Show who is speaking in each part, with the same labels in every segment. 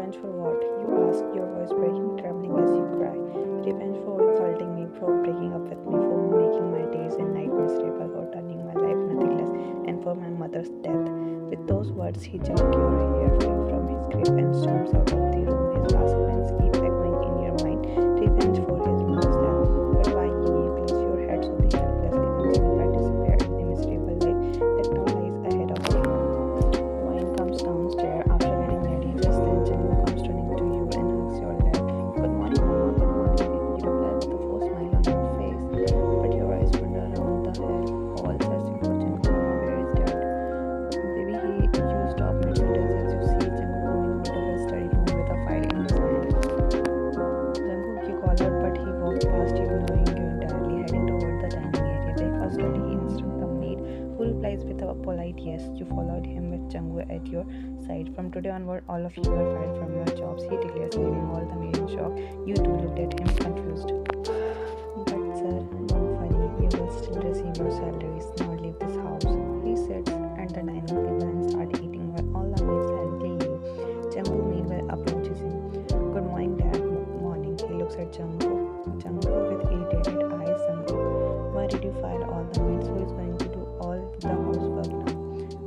Speaker 1: Revenge for what? You ask, your voice breaking, trembling as you cry. Revenge for insulting me, for breaking up with me, for making my days and night miserable, for turning my life nothingless, and for my mother's death. With those words, he jerked your hair free from his grip and storms out of the room. His last sentence keeps echoing in your mind. Revenge for his mother's death. But why you close your head so they helplessly consumed and disappear in the miserable life that now lies ahead of you. Wine comes downstairs after getting ready. Just then, Jungkook comes running to you and hugs your leg. Good morning, Mama. Good morning. You reply with a forced smile on your face, but your eyes wander around the hall, searching for Jungkook. Mama, where is Dad? Baby, you stop mid-sentence as you see Jungkook coming out of his study room with a file in his hand. Jungkook, you call out, but he walked past you, ignoring you entirely, heading toward the dining area. Breakfast ready, he instructs the maid, who replies with a polite yes. You followed him with Jungkook at your side. From today onward, all of you are fired from your jobs, he declares, leaving all the maid in shock. You two looked at him confused. But sir, don't worry, you will still receive your salaries. Now leave this house. He sits at the dining table and starts eating while all the maids hurriedly leave. Jungkook meanwhile approaches him. Good morning, Dad. Morning. He looks at Jungkook. Jungkook with irritated eyes. Jungkook, why did you fire all the maids? Who is going to do all the housework now?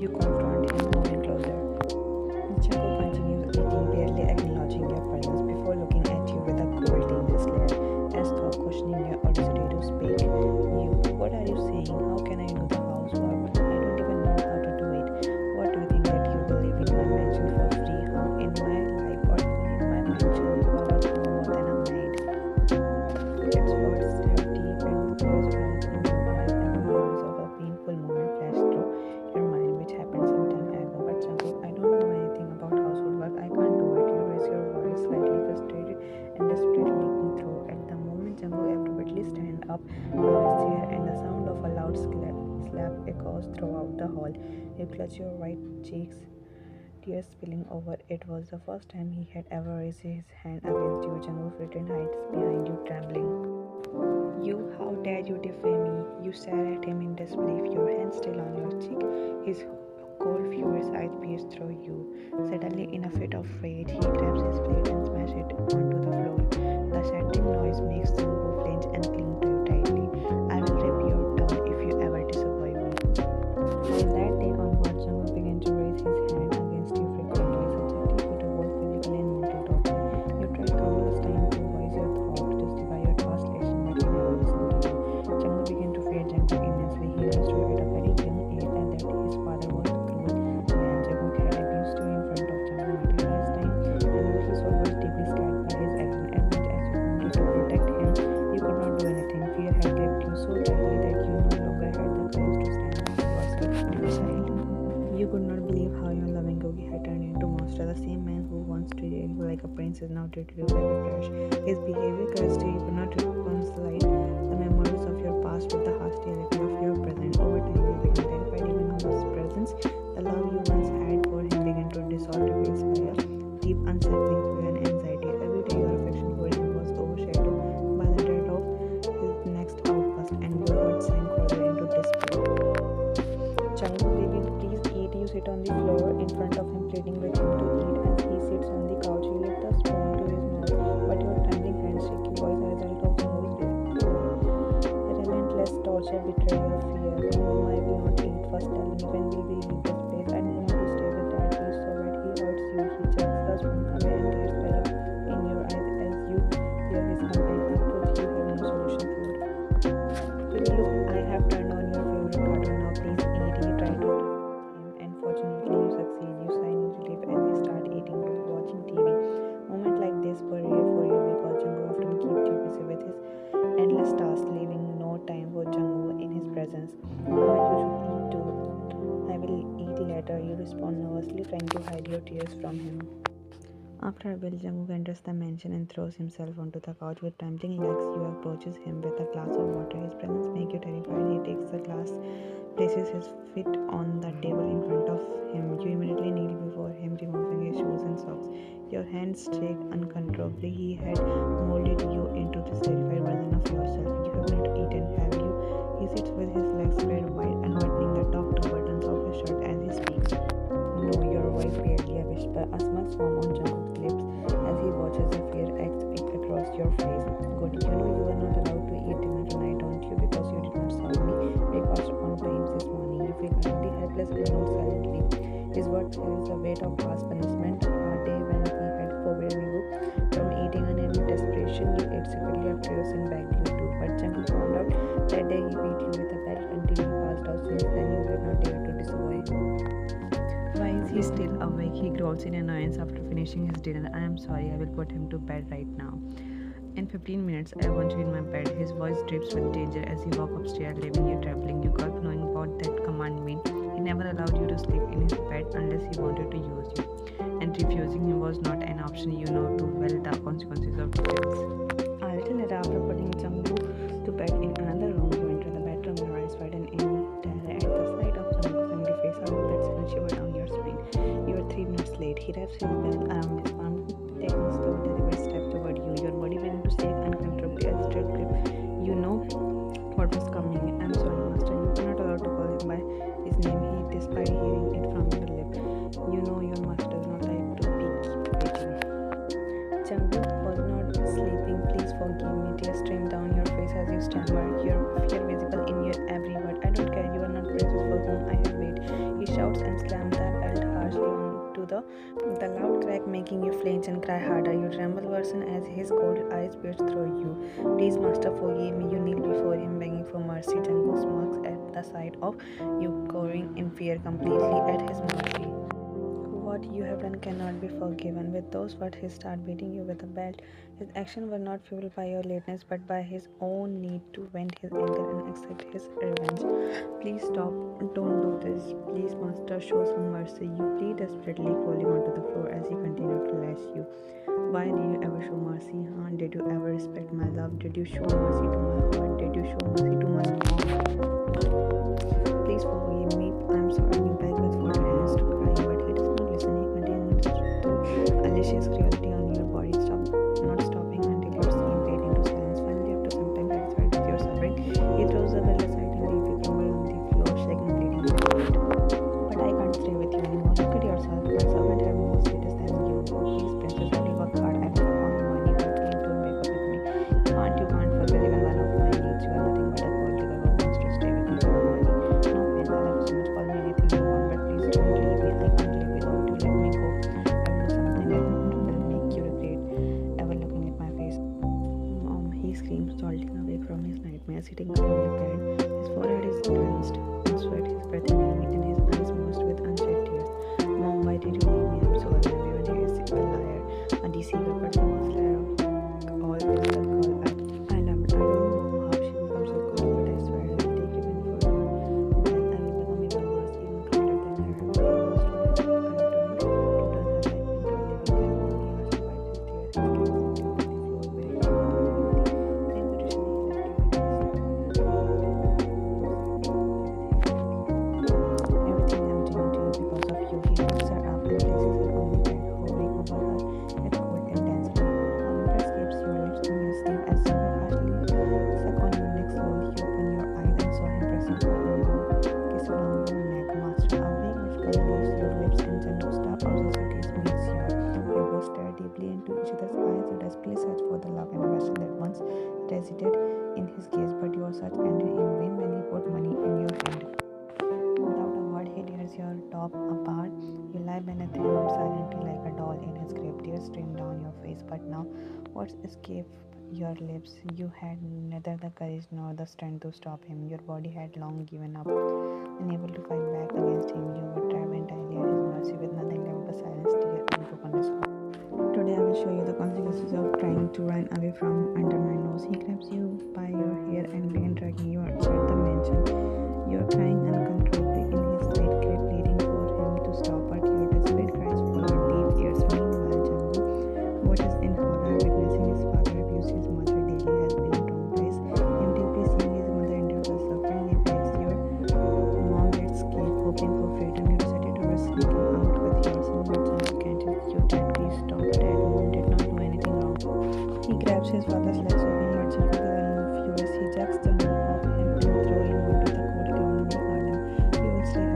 Speaker 1: You confront him, moving closer. Jungkook continues eating, barely acknowledging your presence before looking at you with a cold, dangerous glare, as though questioning your audacity to speak. You, what are you saying? How can I do the housework? I don't even know how to do it. What do you think that you will live in my mansion for free? Huh? In my life or even in my mansion, you are not more than a maid. Its words stab deep into the voice from your eyes, and memories of a painful moment flash through your mind, which happened some time ago. But Jungkook, I don't know anything about household work. I can't do it. You raise your voice, slightly frustrated and desperately leaking through. At the moment, Jungkook abruptly stands up from his chair, and the sound of a loud slap echoes throughout the hall. You clutch your right cheeks, tears spilling over. It was the first time he had ever raised his hand against you. Jungkook flattened hides behind you, trembling. You, how dare you defy me? You stare at him in disbelief, your hand still on your cheek. His cold, furious eyes pierce through you. Suddenly, in a fit of rage, he grabs his plate and smashes it onto the floor. The shattering noise makes Jungkook flinch and cling to you tightly. I will rip your tongue if you ever disobey me. From that day onward, Jungkook began to raise his hand against you frequently, subjecting you to both physical and mental torture. You tried countless times to voice your thought, to justify your past action, but he never listened to you. Jungkook began to fear Jungkook immensely. He understood at a very young age that his father was a cruel man. Jungkook had abused you in front of Jungkook multiple times, and your soul was deeply scarred by his action. As much as you wanted to protect him, you could not do anything. Fear had gripped you so tightly that you no longer had the courage to stand up for yourself and your child. You could not believe how your loving Googie had turned into a monster. The same man who once treated you like a prince is now treated you like a trash. His behavior cursed you. You could not reconcile the memories of your past with the hostility of your present. Over time, you became terrified even of his presence. The love you once had for him began to dissolve, replaced by a deep, unsettling fear and anxiety. Every day, your affection for him was overshadowed by the dread of his next outburst, and your heart sank further into despair. Jungkook, baby, please eat. You sit on the floor in front of him, pleading with him to eat. As he sits on the couch, you lift a spoon to his mouth, but your trembling hands, shaky voice, a result of Jungkook's relentless torture, betray your fear. No, Mama, I will not eat. First, tell me, when will we leave this place? I don't want to stay with Dad. He's so bad. He hurts you. He jerks the spoon away, and tears well up in your eyes as you hear his complaint. A truth you have no solution for. Baby, look, I have turned on your favorite cartoon. Now please eat. He tried to him, and fortunately you succeed. You sigh in relief as you start eating while watching TV. Moments like this were rare for you because Jungkook often kept you busy with his endless tasks, leaving no time for Jungkook in his presence. Mama, you should eat too. I will eat later, you respond nervously, trying to hide your tears from him. After a while, Jungkook enters the mansion and throws himself onto the couch with trembling legs. You approaches him with a glass of water. His presence makes you terrified. He takes the glass, places his feet on the table in front of him. You immediately kneel before him, removing his shoes and socks. Your hands shake uncontrollably. He had molded you into this terrified version of yourself. You have not eaten, have you? He sits with his legs spread wide, unbuttoning the top two buttons of his shirt as he speaks. No, your voice barely a whisper, a smug swarm on Jungkook's lips. sleepless and mood silently. His words carries the weight of past punishment. A day when he had forbidden you from eating, and in desperation you ate secretly after your son begged you to. But Jungkook found out that day he beat you with a belt until you passed out. Since then you had not dared to disobey. Why is he still awake? He growls in annoyance after finishing his dinner. I am sorry, I will put him to bed right now. In 15 minutes, I want you in my bed. His voice drips with danger as you walk upstairs, leaving you trembling. You gulp, knowing what that command means. He never allowed you to sleep in his bed unless he wanted to use you. And refusing him was not an option. You know too well the consequences of defense. A little later, after putting Jungkook to bed in another room, you enter the bedroom, your eyes widen in terror at the sight of Jungkook's angry face. All of that sudden shiver down your spine. You are 3 minutes late. He wraps his belt around his arm, taking a slow, deliberate step toward you. Your body went into shake uncontrollably as straight grip. You know what was coming. I'm sorry, master. You are not allowed to call him by his name. He, despite hearing it from your lip. You know your master does not like to be keep waiting. Jungkook was not sleeping. Please forgive me. Tears stream down your face as you stammer. Your fear visible in your every word. I don't care. You are not precious for whom I have waited. He shouts and slams the belt harshly onto the loud crack, making you flinch and cry harder. You tremble worse as his cold eyes pierce through you. Please, master, forgive me. You kneel before him, begging for mercy. Jungkook smirks at the sight of you, cowering in fear, completely at his mercy. What you have done cannot be forgiven. With those words, he started beating you with a belt. His actions were not fueled by your lateness, but by his own need to vent his anger and accept his revenge. Please stop. Don't do this. Please, master, show some mercy. You plead desperately, falling onto the floor as he continued to lash you. Why did you ever show mercy, huh? Did you ever respect my love? Did you show mercy to my heart? Did you show mercy to my mom? Please forgive me. I'm sorry. You beg with folded hands to crying, but he does not listen. He continues to unleash his cruelty on your body, not stopping until your skin fade into silence. Finally, after some time satisfied with your suffering, he throws the belt aside and leaves you crumble on the floor, shaking, bleeding. But I can't stay with you anymore. Look at yourself. My servant have more status than you. Please, princess, only work hard. I will earn money, but please don't break up with me. You can't fulfill even one of my needs. You are nothing but a gold digger who wants to stay with me for money. No, Prince, I love you so much. Call me anything you want, but please don't leave me. I can't live without you. Let me go. I will do something that will make you regret ever looking at my face. Mom, he screams, jolting awake from his nightmare, sitting up on the bed. His forehead is drenched in sweat, his breath heavy, and his eyes moist with unshed tears. Mom, why did you leave me? I'm so unhappy when he is a liar, a deceiver, but the most liar of all is the girl I love. I don't know how she becomes so good, but I swear I will take revenge for her. Then I will become even worse, even crueler than her. I must to turn her life into a living hell. Only Asha wipes his tears, his gaze sitting on the floor where he then brutally left you everything empty into you because of you. He picks her up and places her on the bed, hovering over her with cold intensity. A whimper escapes your lips in your sleep as you harshly suck on your neck slowly. You open your eyes and saw him pressing her on you, kiss along your neck. Master, a vague whisper leaves your lips and Jungkook's dark obsessive gaze meets yours. You both stare deeply into each other's eyes. You desperately search for the love and affection that once resided in his gaze, but your search ended in vain when he put money in your hand. Without a word, he tears your top apart. You lie beneath him silently like a doll in his grip. Tears stream down your face, but now words escape your lips. You had neither the courage nor the strength to stop him. Your body had long given up, unable to fight back against him. You were trapped entirely at his mercy with nothing left but silence, tears, and brokenness. Today I will show you the consequences of trying to run away from under my nose. He grabs you by your hair and begins dragging you outside the mansion. You are crying uncontrollably in his tight grip, pleading for him to stop, but your desperate cries fall on deaf ears. Meanwhile, Jungkook watches in horror, witnessing his father abuse his mother daily, has been traumatized. Him deeply seeing his mother endure the suffering, he begs your mom to escape, hoping for freedom. You decided to risk sneaking out with your son, but Jungkook can't you. Dad, please stop. Dad, mom did not do anything wrong. He grabs his father's legs, hoping but Jungkook is furious. He jacks the move off him and throws him into the cold ground garden. You will stay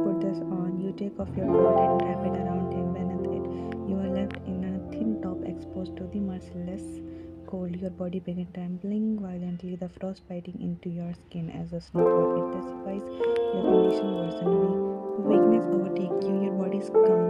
Speaker 1: put this on. You take off your coat and wrap it around him. Beneath it, you are left in a thin top exposed to the merciless cold. Your body begins trembling violently, the frost biting into your skin as a snowball. It intensifies your condition worsen. Weakness overtakes you. Your body succumbs